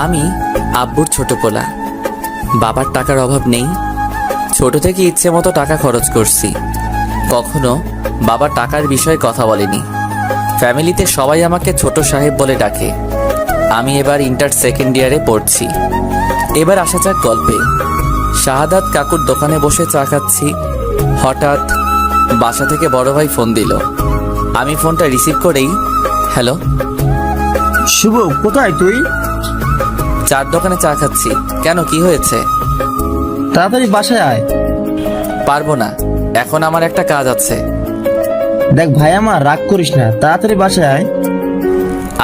আমি আব্বুর ছোট পোলা। বাবার টাকার অভাব নেই। ছোট থেকে ইচ্ছে মতো টাকা খরচ করছি। কখনো বাবা টাকার বিষয়ে কথা বলেনি। ফ্যামিলিতে সবাই আমাকে ছোট সাহেব বলে ডাকে। আমি এবার ইন্টার সেকেন্ড ইয়ারে পড়ছি। এবার আসা যাক গল্পে। শাহাদাত কাকুর দোকানে বসে চা খাচ্ছি। হঠাৎ বাসা থেকে বড় ভাই ফোন দিল। আমি ফোনটা রিসিভ করেই, হ্যালো। শুভ, কোথায় তুই? চার দোকানে চা খাচ্ছি। কেন, কি হয়েছে? তাড়াতাড়ি বাসায় আয়। পারবো না, এখন আমার একটা কাজ আছে। দেখ ভাই, আমার রাগ করিস না, তাড়াতাড়ি বাসায় আয়।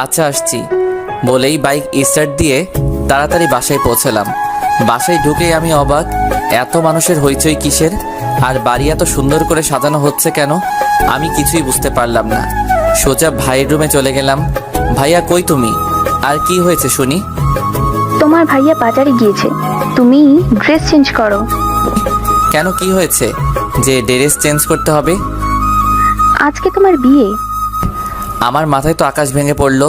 আচ্ছা, আসছি বলেই বাইক স্টার্ট দিয়ে তাড়াতাড়ি বাসায় পৌঁছলাম। বাসায় ঢুকেই আমি অবাক, এত মানুষের হইচই কিসের? আর বাড়ি এত সুন্দর করে সাজানো হচ্ছে কেন? আমি কিছুই বুঝতে পারলাম না। সোজা ভাইয়ের রুমে চলে গেলাম। ভাইয়া, কই তুমি? আর কি হয়েছে শুনি? তোমার ভাইয়া বাজারে গিয়েছে, তুমি ড্রেস চেঞ্জ করো। কেন, কি হয়েছে যে ড্রেস চেঞ্জ করতে হবে? আজকে তোমার বিয়ে। আমার মাথায় তো আকাশ ভেঙে পড়লো।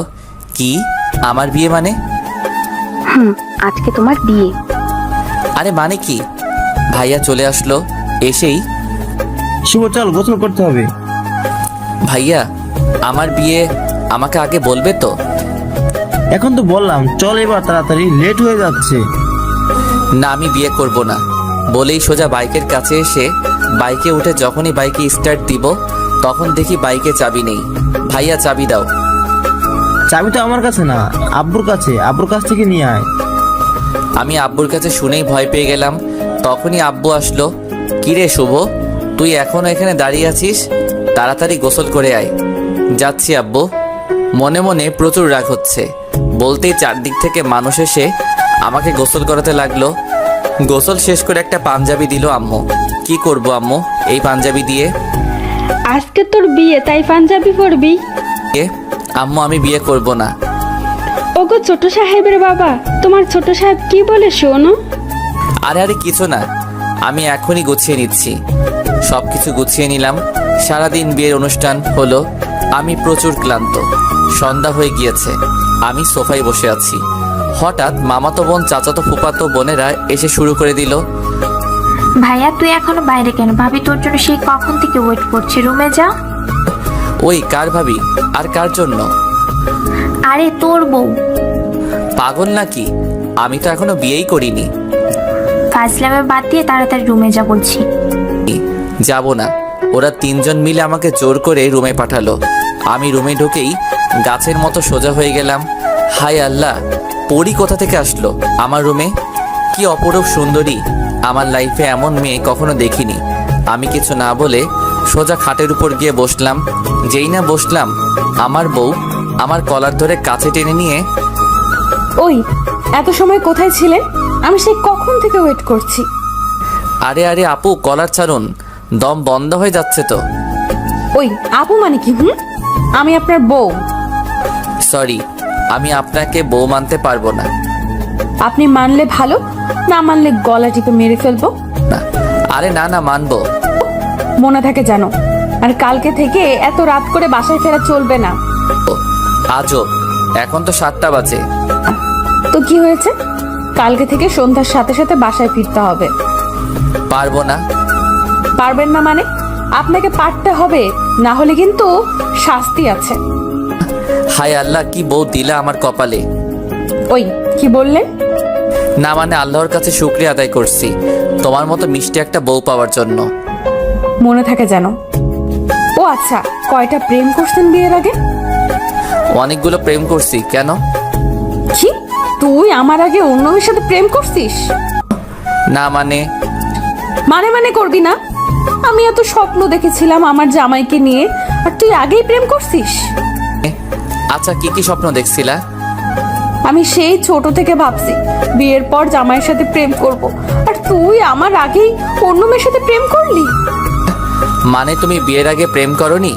কি, আমার বিয়ে মানে? আজকে তোমার বিয়ে। আরে মানে কি? ভাইয়া চলে আসলো। এসেই, শুভ চল, গোসল করতে হবে। ভাইয়া আমার বিয়ে, আমাকে আগে বলবে তো? এখন তো বললাম, চল এবার তাড়াতাড়ি, লেট হয়ে যাচ্ছে। না, আমি বিয়ে করব না বলেই সোজা বাইকের কাছে এসে বাইকে উঠে যখনই বাইকে স্টার্ট দিব তখন দেখি বাইকে চাবি নেই। ভাইয়া, চাবি দাও। চাবি তো আমার কাছে না, আব্বুর কাছে, আব্বুর কাছ থেকে নিয়ে আয়। আমি আব্বুর কাছে শুনেই ভয় পেয়ে গেলাম। তখনই আব্বু আসলো। কিরে শুভ, তুই এখনো এখানে দাঁড়িয়ে আছিস? তাড়াতাড়ি গোসল করে আয়। যাচ্ছি আব্বু। মনে মনে প্রচুর রাগ হচ্ছে। বলতেই চারদিক থেকে মানুষ এসে আমাকে গোসল করাতে লাগলো। গোসল শেষ করে একটা পাঞ্জাবি দিল আম্মু। কি করব আম্মু এই পাঞ্জাবি দিয়ে? আজকে তোর বিয়ে, তাই পাঞ্জাবি পরবি? আম্মু, আমি বিয়ে করব না। ওগো ছোট সাহেবের বাবা, তোমার ছোট সাহেব কি বলে শোনো? আরে আরে কিছু না, আমি এখনই গুছিয়ে নিচ্ছি। সব কিছু গুছিয়ে নিলাম। সারাদিন বিয়ের অনুষ্ঠান হলো। আমি প্রচুর ক্লান্ত। সন্ধ্যা হয়ে গিয়েছে। আমি সোফায় বসে আছি। হঠাৎ মামাতো বোন, চাচাতো ফুপাতো বোনেরা এসে শুরু করে দিল। ভাইয়া তুই এখনো বাইরে কেন? ভাবি তোর জন্য সেই কখন থেকে ওয়েট করছে, রুমে যা। ওই কার ভাবি? আর কার জন্য? আরে তোর বউ। পাগল নাকি? আমি তো এখনো বিয়েই করিনি। ফাজলামে বাদ দিয়ে তাড়াতাড়ি রুমে যা বলছি। যাব না। ওরা তিনজন মিলে আমাকে জোর করে রুমে পাঠালো। আমি রুমে ঢুকেই গাছের মতো সোজা হয়ে গেলাম। হায় আল্লাহ, পরি কোথা থেকে আসলো আমার রুমে? কি অপরূপ সুন্দরী! আমার লাইফে এমন মেয়ে কখনো দেখিনি। আমি কিছু না বলে সোজা খাটের উপর গিয়ে বসলাম। যেই না বসলাম, আমার বউ আমার কলার ধরে কাছে টেনে নিয়ে, ওই এত সময় কোথায় ছিলেন? আমি সেই কখন থেকে ওয়েট করছি। আরে আরে আপু, কলার ছাড়ুন, দম বন্ধ হয়ে যাচ্ছে তো। ওই আপু মানে কি? আমি আপনার বউ। সরি, আমি আপনাকে বউ মানতে পারবো না। আপনি মানলে ভালো, না মানলে গলা টিপে মেরে ফেলবো। না, আরে না না, মানবো। মনে থাকে জানো। আর কালকে থেকে এত রাত করে বাসায় ফেরা চলবে না। আজও, এখন তো 7টা বাজে। তো কি হয়েছে? কালকে থেকে সন্ধ্যার সাথে সাথে বাসায় ফিরতে হবে। পারবো না। পারবেন না মানে? আপনাকে পারতে হবে, না হলে কিন্তু শাস্তি আছে। হায় আল্লাহ, কি বউ দিলা আমার কপালে। ওই কি বললেন? না মানে আল্লাহর কাছে শুকরিয়া আদায় করছি তোমার মতো মিষ্টি একটা বউ পাওয়ার জন্য। মনে থাকে জানো। ও আচ্ছা, কয়টা প্রেম করছেন বিয়ের আগে? অনেকগুলো প্রেম করছি। কেন? কি, তুই আমার আগে অন্য মেয়ের সাথে প্রেম করছিস? না মানে? মানে মানে করবি না? আমি এত স্বপ্ন দেখেছিলাম আমার জামাইকে নিয়ে, আর তুই আগেই প্রেম করছিস? আচ্ছা, কি কি স্বপ্ন দেখছিলা? আমি সেই ছোট থেকে ভাবছি বিয়ের পর জামাইয়ের সাথে প্রেম করব, আর তুই আমার আগেই অন্য মেয়ের সাথে প্রেম করলি। মানে তুমি বিয়ের আগে প্রেম করনি?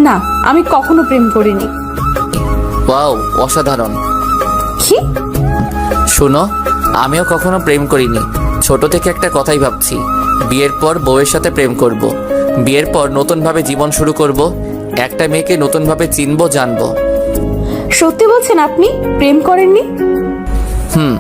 না, আমি কখনো প্রেম করিনি। ওয়াও, অসাধারণ। কি? শোনো, আমিও কখনো প্রেম করিনি। ছোট থেকে একটা কথাই ভাবছি, বিয়ের পর বউয়ের সাথে প্রেম করব। বিয়ের পর নতুনভাবে জীবন শুরু করব। একটা মেয়েকে নতুনভাবে চিনবো, জানবো। সত্যি বলছেন আপনি প্রেম করেননি? হুম